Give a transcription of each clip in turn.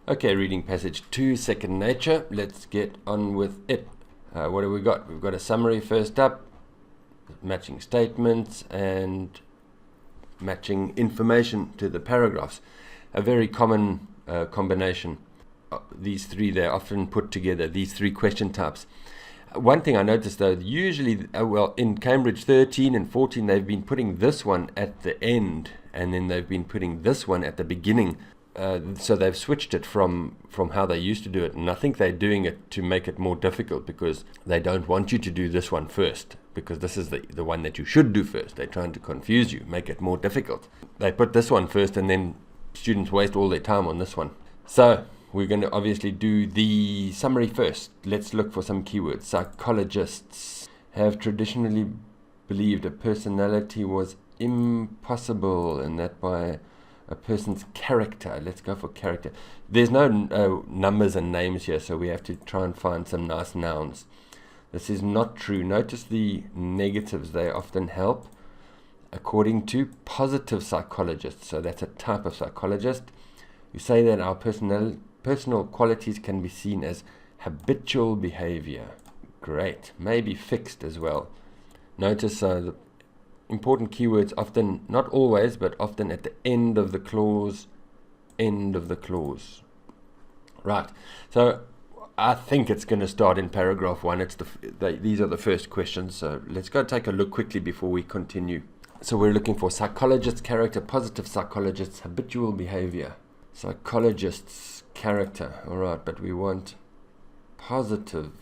Okay, reading passage 2, second nature. Let's get on with it. What have we got? We've got a summary first up, matching statements and matching information to the paragraphs. A very common combination. These three, they're often put together, these three question types. One thing I noticed though, usually, in Cambridge 13 and 14, they've been putting this one at the end, and then they've been putting this one at the beginning. So they've switched it from how they used to do it, and I think they're doing it to make it more difficult because they don't want you to do this one first, because this is the one that you should do first. They're trying to confuse you, make it more difficult. They put this one first, and then students waste all their time on this one. So we're going to obviously do the summary first. Let's look for some keywords. Psychologists have traditionally believed a personality was impossible, and that by a person's character. Let's go for character. There's no numbers and names here, so we have to try and find some nice nouns. This is not true. Notice the negatives. They often help. According to positive psychologists, so that's a type of psychologist, who say that our personal qualities can be seen as habitual behavior. Great. Maybe fixed as well. Notice the important keywords often, not always, but often at the end of the clause. End of the clause. Right. So I think it's going to start in paragraph 1. These are the first questions. So let's go take a look quickly before we continue. So we're looking for psychologist's character, positive psychologist's habitual behavior. Psychologist's character. All right, but we want positive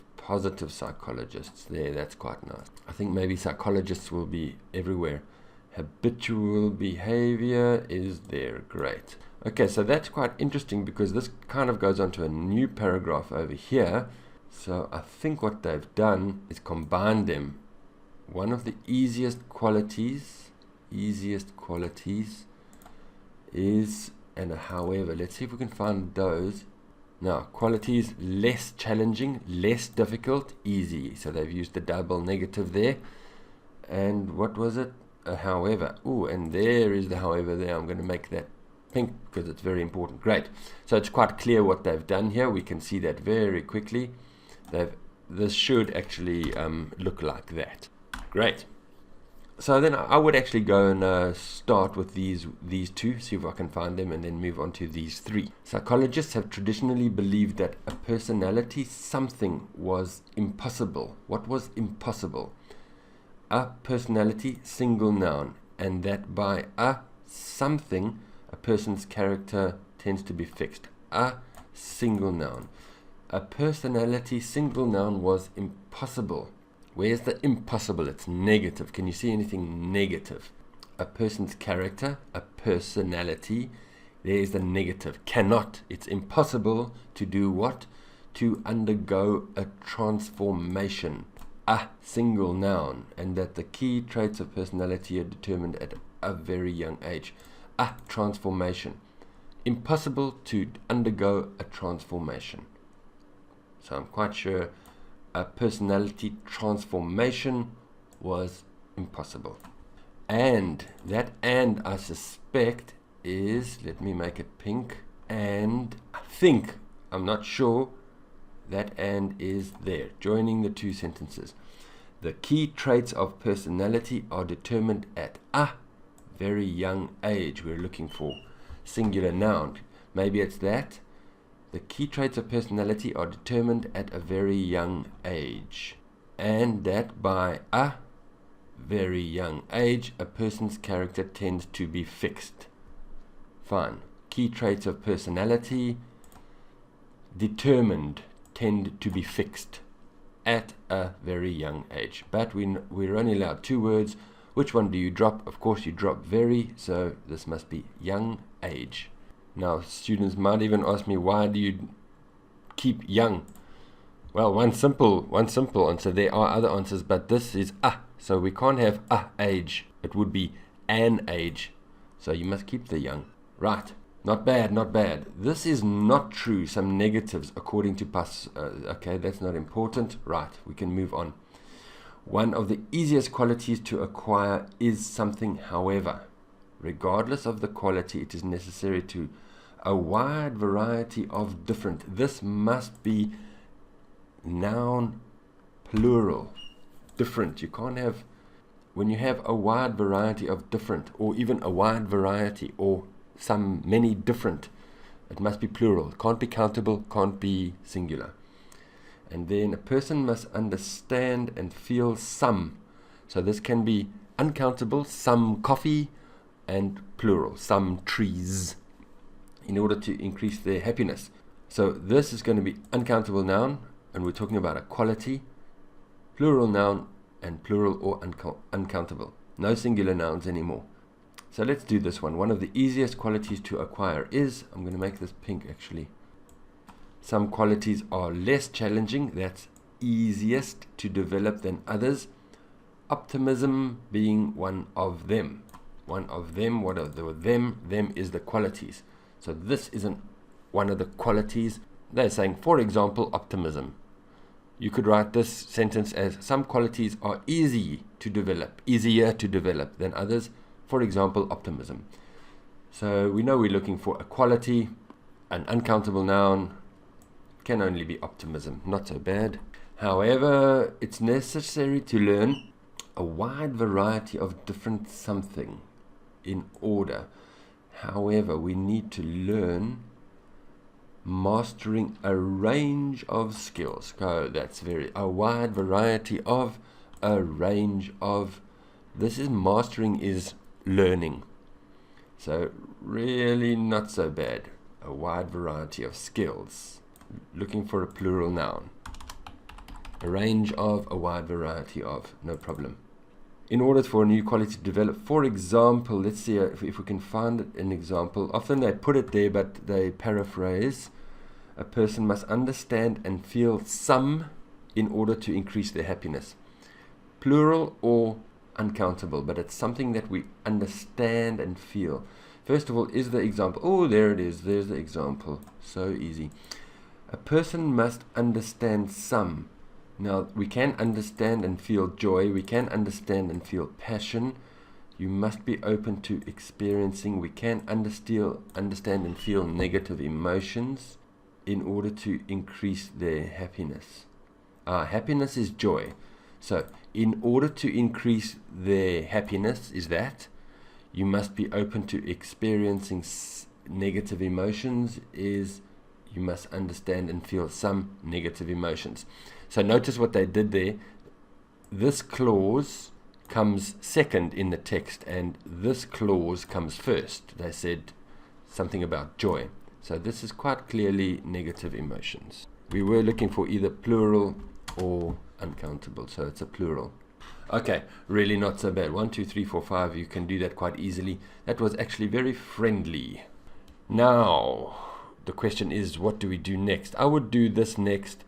psychologists there. That's quite nice. I think maybe psychologists will be everywhere. Habitual behavior is there. Great. Okay, so that's quite interesting because this kind of goes on to a new paragraph over here. So I think what they've done is combine them. One of the easiest qualities is and a however. Let's see if we can find those. Now, qualities less challenging, less difficult, easy. So they've used the double negative there. And what was it? A however. Oh, and there is the however there. I'm going to make that pink because it's very important. Great. So it's quite clear what they've done here. We can see that very quickly. This should actually look like that. Great. So then I would actually go and start with these two, see if I can find them, and then move on to these three. Psychologists have traditionally believed that a personality something was impossible. What was impossible? A personality, single noun, and that by a something, a person's character tends to be fixed. A single noun. A personality, single noun was impossible. Where's the impossible? It's negative. Can you see anything negative? A person's character, a personality, there's the negative. Cannot. It's impossible to do what? To undergo a transformation. A single noun. And that the key traits of personality are determined at a very young age. A transformation. Impossible to undergo a transformation. So I'm quite sure a personality transformation was impossible. And that and I suspect is, let me make it pink, and I think, I'm not sure, that and is there, joining the two sentences. The key traits of personality are determined at a very young age. We're looking for singular noun. Maybe it's that. The key traits of personality are determined at a very young age, and that by a very young age, a person's character tends to be fixed. Fine. Key traits of personality determined tend to be fixed at a very young age. But we're only allowed 2 words. Which one do you drop? Of course you drop very, so this must be young age. Now, students might even ask me, why do you keep young? Well, one simple answer. There are other answers, but this is a. So we can't have a age. It would be an age. So you must keep the young. Right. Not bad, not bad. This is not true. Some negatives according to past. Okay, that's not important. Right, we can move on. One of the easiest qualities to acquire is something, however. Regardless of the quality, it is necessary to a wide variety of different. This must be noun plural. Different. You can't have, when you have a wide variety of different, or even a wide variety, or many different, it must be plural. Can't be countable, can't be singular. And then a person must understand and feel some. So this can be uncountable, some coffee, and plural, some trees, in order to increase their happiness. So this is going to be uncountable noun, and we're talking about a quality, plural noun, and plural or uncountable. No singular nouns anymore. So let's do this one. One of the easiest qualities to acquire is, I'm going to make this pink actually. Some qualities are less challenging, that's easiest to develop than others. Optimism being one of them. One of them, what are the them? Them is the qualities. So this isn't one of the qualities. They're saying, for example, optimism. You could write this sentence as, some qualities are easier to develop than others. For example, optimism. So we know we're looking for a quality, an uncountable noun, can only be optimism. Not so bad. However, it's necessary to learn a wide variety of different something in order. However, we need to learn mastering a range of skills. That's a wide variety of, a range of. This is mastering is learning. So really not so bad. A wide variety of skills. Looking for a plural noun. A range of, a wide variety of, no problem. In order for a new quality to develop, for example, let's see if we can find an example. Often they put it there, but they paraphrase. A person must understand and feel some in order to increase their happiness. Plural or uncountable, but it's something that we understand and feel. First of all, is the example. Oh, there it is. There's the example. So easy. A person must understand some. Now, we can understand and feel joy. We can understand and feel passion. You must be open to experiencing. We can understand and feel negative emotions in order to increase their happiness. Happiness is joy. So, in order to increase their happiness, you must be open to experiencing negative emotions, you must understand and feel some negative emotions. So notice what they did there. This clause comes second in the text, and this clause comes first. They said something about joy. So this is quite clearly negative emotions. We were looking for either plural or uncountable, so it's a plural. Okay, really not so bad. 1, 2, 3, 4, 5. You can do that quite easily. That was actually very friendly. Now, the question is, what do we do next? I would do this next.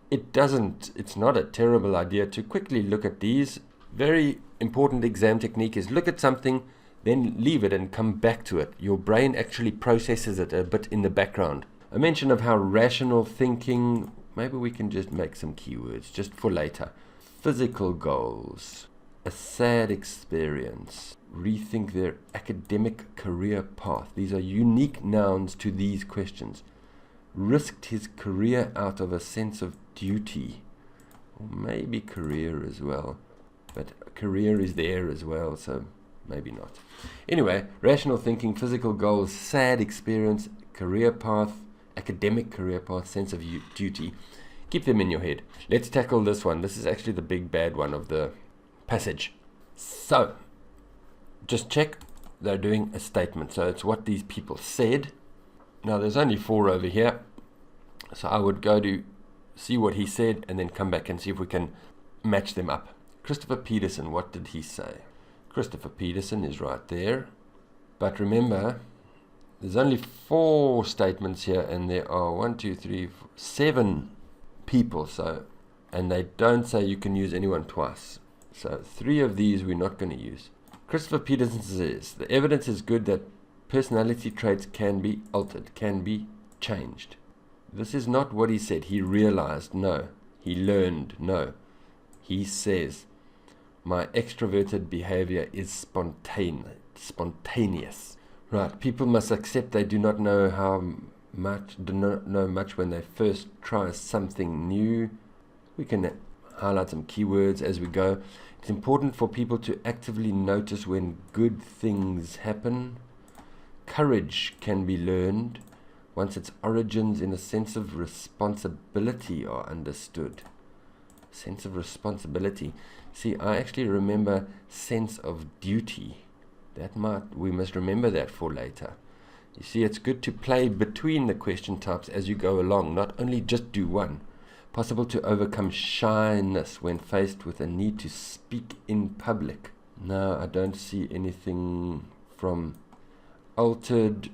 It's not a terrible idea to quickly look at these. Very important exam technique is look at something, then leave it and come back to it. Your brain actually processes it a bit in the background. A mention of how rational thinking, maybe we can just make some keywords just for later. Physical goals, a sad experience, rethink their academic career path. These are unique nouns to these questions. Risked his career out of a sense of duty, or maybe career as well, but career is there as well, so maybe not. Anyway, rational thinking, physical goals, sad experience, career path, academic career path, sense of duty. Keep them in your head. Let's tackle this one. This is actually the big bad one of the passage. So, just check they're doing a statement. So it's what these people said. Now there's only 4 over here. So I would go to see what he said and then come back and see if we can match them up. Christopher Peterson, what did he say? Christopher Peterson is right there. But remember, there's only 4 statements here, and there are 1, 2, 3, 4, 7 people. So, and they don't say you can use anyone twice. So 3 of these we're not going to use. Christopher Peterson says, the evidence is good that personality traits can be altered, can be changed. This is not what he said. He realized, no. He learned, no. He says, my extroverted behavior is spontaneous. Right, people must accept they do not know much when they first try something new. We can highlight some keywords as we go. It's important for people to actively notice when good things happen. Courage can be learned once its origins in a sense of responsibility are understood. Sense of responsibility. See, I actually remember sense of duty. We must remember that for later. You see, it's good to play between the question types as you go along, not only just do one. Possible to overcome shyness when faced with a need to speak in public. No, I don't see anything from altered.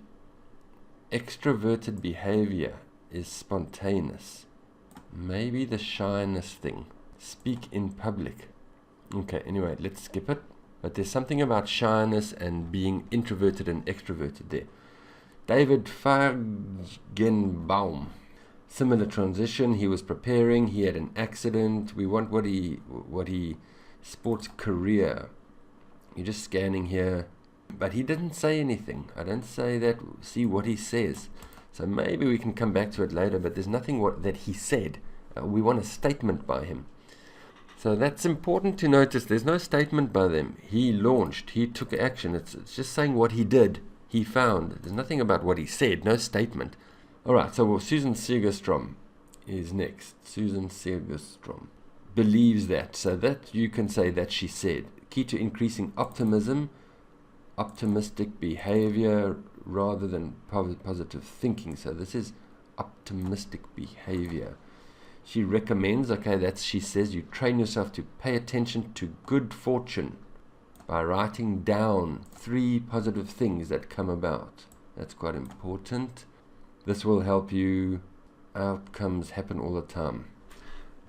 Extroverted behavior is spontaneous. Maybe the shyness thing. Speak in public. Okay, anyway, let's skip it. But there's something about shyness and being introverted and extroverted there. David Feigenbaum. Similar transition. He was preparing. He had an accident. We want what he sports career. You're just scanning here. But he didn't say anything. I don't say that. See what he says. So maybe we can come back to it later. But there's nothing that he said. We want a statement by him. So that's important to notice. There's no statement by them. He launched. He took action. It's just saying what he did. He found. There's nothing about what he said. No statement. All right. So Susan Segerstrom is next. Susan Segerstrom believes that. So that you can say that she said. Key to increasing optimism, optimistic behavior rather than positive thinking. So this is optimistic behavior. She recommends, she says, you train yourself to pay attention to good fortune by writing down 3 positive things that come about. That's quite important. This will help you. Outcomes happen all the time.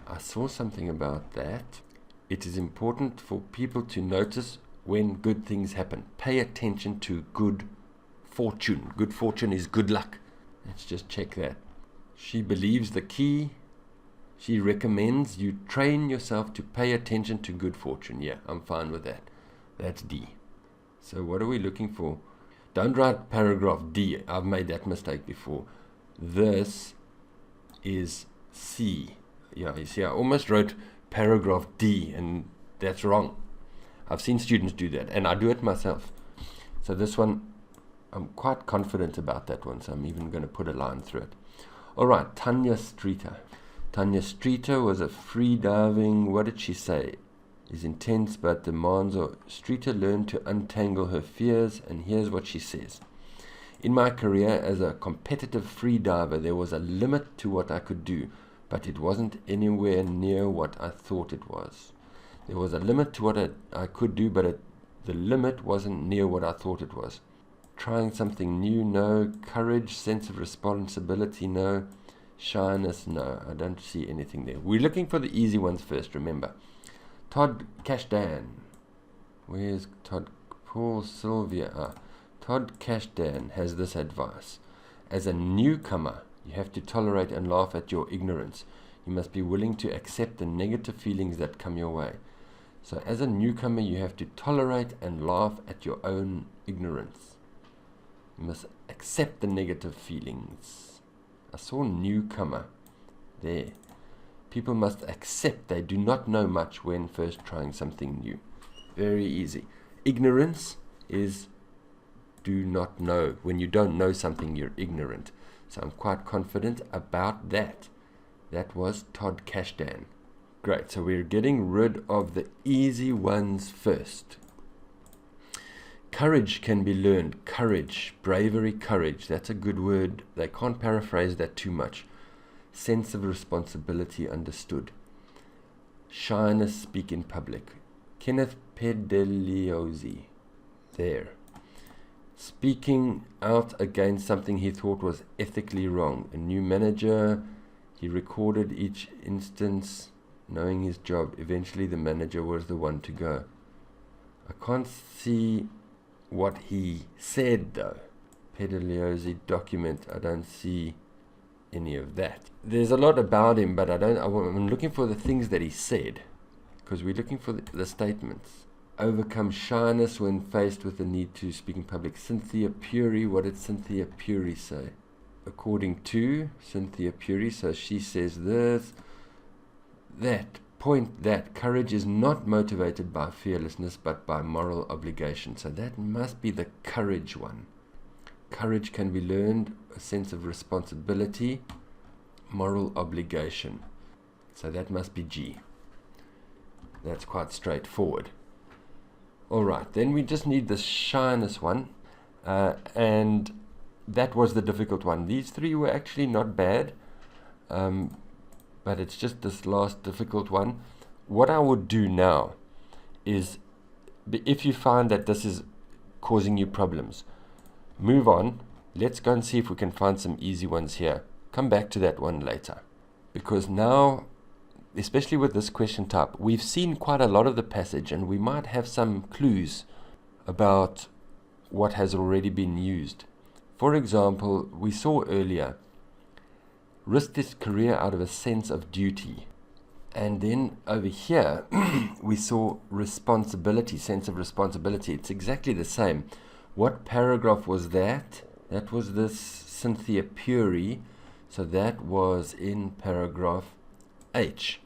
I saw something about that. It is important for people to notice when good things happen. Pay attention to good fortune. Good fortune is good luck. Let's just check that. She believes the key. She recommends you train yourself to pay attention to good fortune. Yeah, I'm fine with that. That's D. So what are we looking for? Don't write paragraph D. I've made that mistake before. This is C. Yeah, you see, I almost wrote paragraph D, and that's wrong. I've seen students do that, and I do it myself. So this one, I'm quite confident about that one, so I'm even going to put a line through it. All right, Tanya Streeter. Tanya Streeter was a free diving, what did she say? Is intense but demands of. Streeter learned to untangle her fears, and here's what she says. In my career as a competitive free diver, there was a limit to what I could do, but it wasn't anywhere near what I thought it was. There was a limit to what I could do, but the limit wasn't near what I thought it was. Trying something new, no. Courage, sense of responsibility, no. Shyness, no. I don't see anything there. We're looking for the easy ones first, remember. Todd Cashdan. Where's Todd? Paul Sylvia. Todd Cashdan has this advice. As a newcomer, you have to tolerate and laugh at your ignorance. You must be willing to accept the negative feelings that come your way. So as a newcomer, you have to tolerate and laugh at your own ignorance. You must accept the negative feelings. I saw newcomer there. People must accept they do not know much when first trying something new. Very easy. Ignorance is do not know. When you don't know something, you're ignorant. So I'm quite confident about that. That was Todd Cashdan. Great. So we're getting rid of the easy ones first. Courage can be learned. Courage, bravery, courage. That's a good word. They can't paraphrase that too much. Sense of responsibility understood. Shyness, speak in public. Kenneth Pedaliozzi. There. Speaking out against something he thought was ethically wrong. A new manager. He recorded each instance, knowing his job. Eventually the manager was the one to go. I can't see what he said though. Pedaliozzi document. I don't see any of that. There's a lot about him, but I'm looking for the things that he said, because we're looking for the statements. Overcome shyness when faced with the need to speak in public. Cynthia Puri, what did Cynthia Puri say? According to Cynthia Puri, so she says this, that courage is not motivated by fearlessness but by moral obligation. So that must be the courage one. Courage can be learned, a sense of responsibility, moral obligation. So that must be G. That's quite straightforward. Alright, then we just need the shyness one, and that was the difficult one. These three were actually not bad, but it's just this last difficult one. What I would do now is, if you find that this is causing you problems, move on. Let's go and see if we can find some easy ones here. Come back to that one later, because now, especially with this question type, we've seen quite a lot of the passage and we might have some clues about what has already been used. For example, we saw earlier, risked his career out of a sense of duty. And then over here, we saw responsibility, sense of responsibility. It's exactly the same. What paragraph was that? That was this Cynthia Puri. So that was in paragraph H.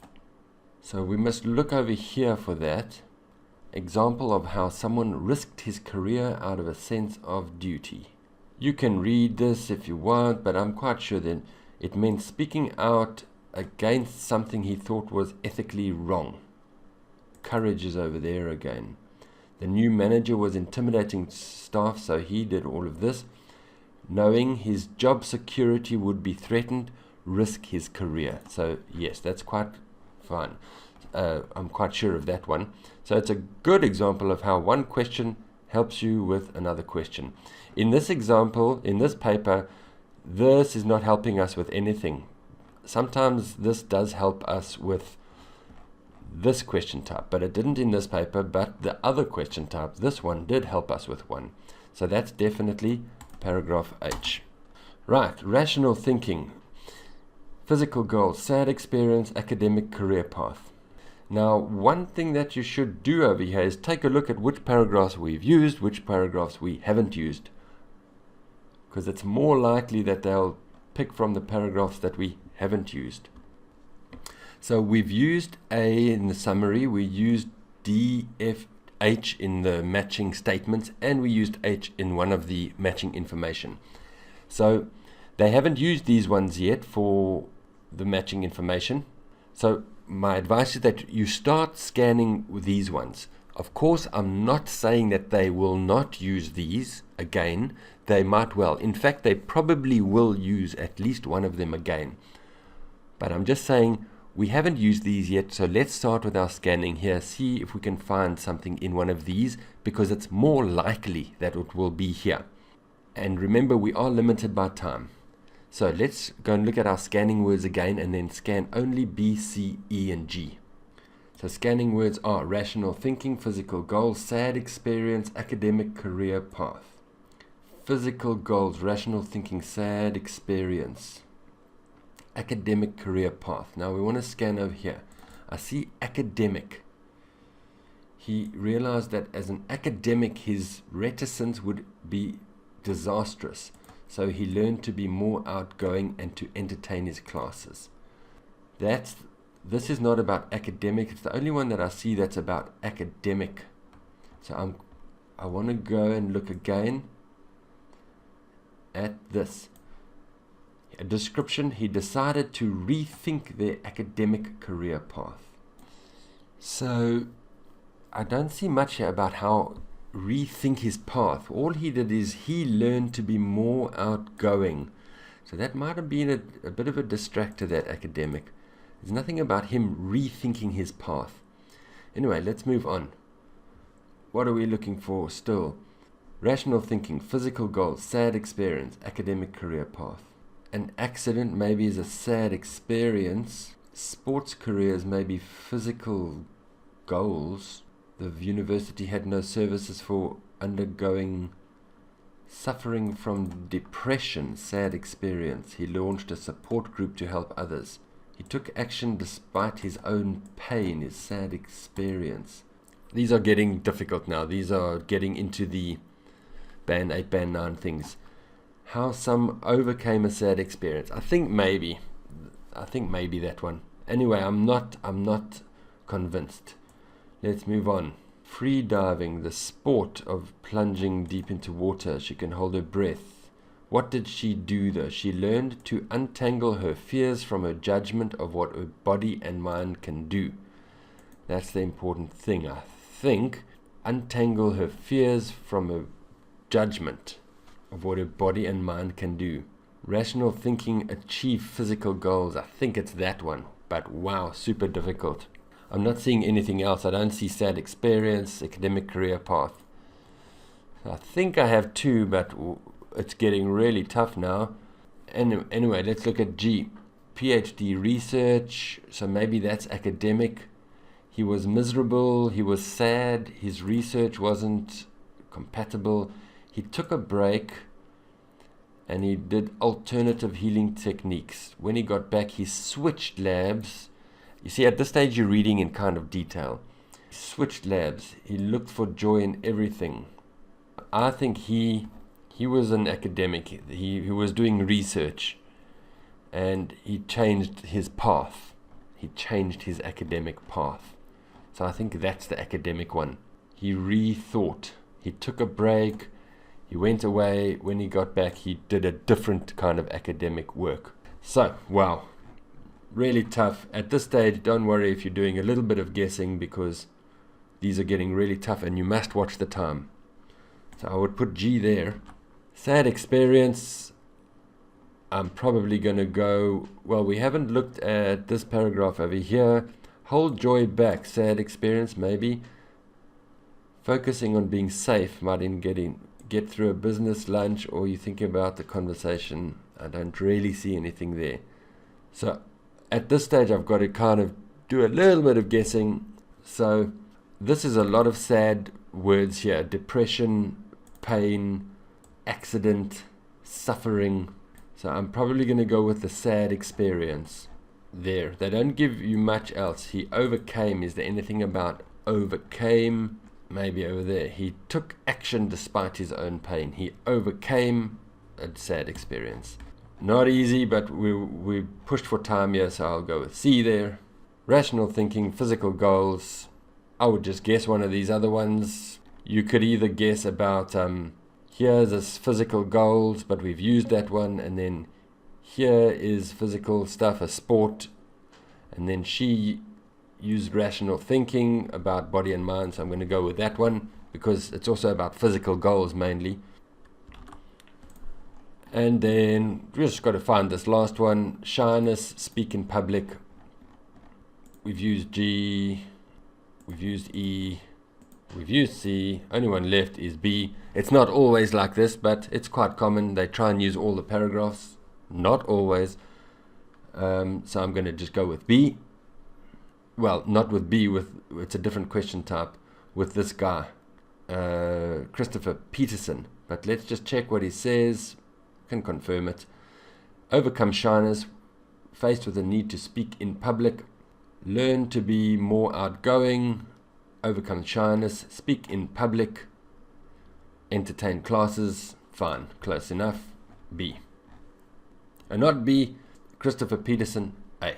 So we must look over here for that. Example of how someone risked his career out of a sense of duty. You can read this if you want, but I'm quite sure that it meant speaking out against something he thought was ethically wrong. Courage is over there again. The new manager was intimidating staff, so he did all of this. Knowing his job security would be threatened, risk his career. So yes, that's quite fine. I'm quite sure of that one. So it's a good example of how one question helps you with another question. In this example, in this paper, this is not helping us with anything. Sometimes this does help us with this question type, but it didn't in this paper, but the other question type, this one did help us with one. So that's definitely paragraph H. Right, rational thinking. Physical goals, sad experience, academic career path. Now, one thing that you should do over here is take a look at which paragraphs we've used, which paragraphs we haven't used. Because it's more likely that they'll pick from the paragraphs that we haven't used. So we've used A in the summary, we used D, F, H in the matching statements, and we used H in one of the matching information. So they haven't used these ones yet for the matching information. So my advice is that you start scanning with these ones. Of course, I'm not saying that they will not use these again. They might well. In fact, they probably will use at least one of them again. But I'm just saying we haven't used these yet, so let's start with our scanning here, see if we can find something in one of these, because it's more likely that it will be here. And remember, we are limited by time. So let's go and look at our scanning words again and then scan only B, C, E, and G. So scanning words are rational thinking, physical goals, sad experience, academic career path. Physical goals, rational thinking, sad experience, academic career path. Now we want to scan over here. I see academic. He realized that as an academic his reticence would be disastrous. So he learned to be more outgoing and to entertain his classes. This is not about academic. It's the only one that I see that's about academic. So I want to go and look again at this. A description, he decided to rethink their academic career path. So I don't see much here about how rethink his path. All he did is he learned to be more outgoing. So that might have been a bit of a distractor, that academic. There's nothing about him rethinking his path. Anyway, let's move on. What are we looking for still? Rational thinking, physical goals, sad experience, academic career path. An accident maybe is a sad experience. Sports careers may be physical goals. The university had no services for suffering from depression, sad experience. He launched a support group to help others. He took action despite his own pain, his sad experience. These are getting difficult now. These are getting into the band 8, band 9 things. How some overcame a sad experience. I think maybe that one. Anyway, I'm not convinced. Let's move on. Free diving, the sport of plunging deep into water. She can hold her breath. What did she do though? She learned to untangle her fears from her judgment of what her body and mind can do. That's the important thing, I think. Untangle her fears from her judgment of what her body and mind can do. Rational thinking, achieve physical goals. I think it's that one, but wow, super difficult. I'm not seeing anything else. I don't see sad experience, academic career path. I think I have 2, but it's getting really tough now. Anyway, let's look at G. PhD research. So maybe that's academic. He was miserable. He was sad. His research wasn't compatible. He took a break and he did alternative healing techniques. When he got back, he switched labs. You see, at this stage, you're reading in kind of detail. He switched labs. He looked for joy in everything. I think he was an academic. He was doing research, and he changed his path. He changed his academic path. So I think that's the academic one. He rethought. He took a break. He went away. When he got back, he did a different kind of academic work. So, wow. Really tough. At this stage, don't worry if you're doing a little bit of guessing, because these are getting really tough and you must watch the time. So I would put G there. Sad experience. I'm probably going to go, well, we haven't looked at this paragraph over here. Hold joy back. Sad experience, maybe. Focusing on being safe might get through a business lunch, or you think about the conversation. I don't really see anything there. So at this stage, I've got to kind of do a little bit of guessing. So this is a lot of sad words here. Depression, pain, accident, suffering. So I'm probably going to go with the sad experience there. They don't give you much else. He overcame. Is there anything about overcame? Maybe over there. He took action despite his own pain. He overcame a sad experience. Not easy, but we pushed for time here, so I'll go with C there. Rational thinking, physical goals. I would just guess one of these other ones. You could either guess about here's this physical goals, but we've used that one, and then here is physical stuff, a sport, and then she used rational thinking about body and mind, so I'm going to go with that one because it's also about physical goals mainly. And then we just got to find this last one. Shyness, speak in public. We've used G, we've used E, we've used C. Only one left is B. It's not always like this, but it's quite common. They try and use all the paragraphs. Not always. So I'm going to just go with B. Well, not with B, it's a different question type, with this guy, Christopher Peterson. But let's just check what he says. Can confirm it. Overcome shyness, faced with the need to speak in public. Learn to be more outgoing. Overcome shyness, speak in public. Entertain classes. Fine, close enough. B. And not B, Christopher Peterson, A.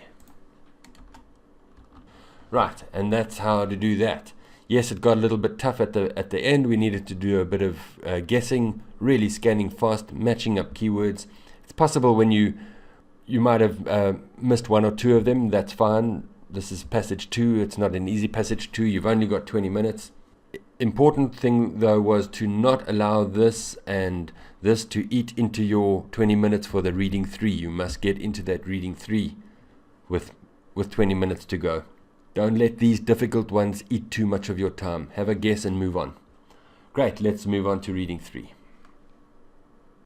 Right, and that's how to do that. Yes, it got a little bit tough at the end. We needed to do a bit of guessing, really scanning fast, matching up keywords. It's possible when you might have missed one or two of them. That's fine. This is passage 2. It's not an easy passage 2. You've only got 20 minutes. Important thing, though, was to not allow this and this to eat into your 20 minutes for the reading 3. You must get into that reading 3 with 20 minutes to go. Don't let these difficult ones eat too much of your time. Have a guess and move on. Great, let's move on to reading 3.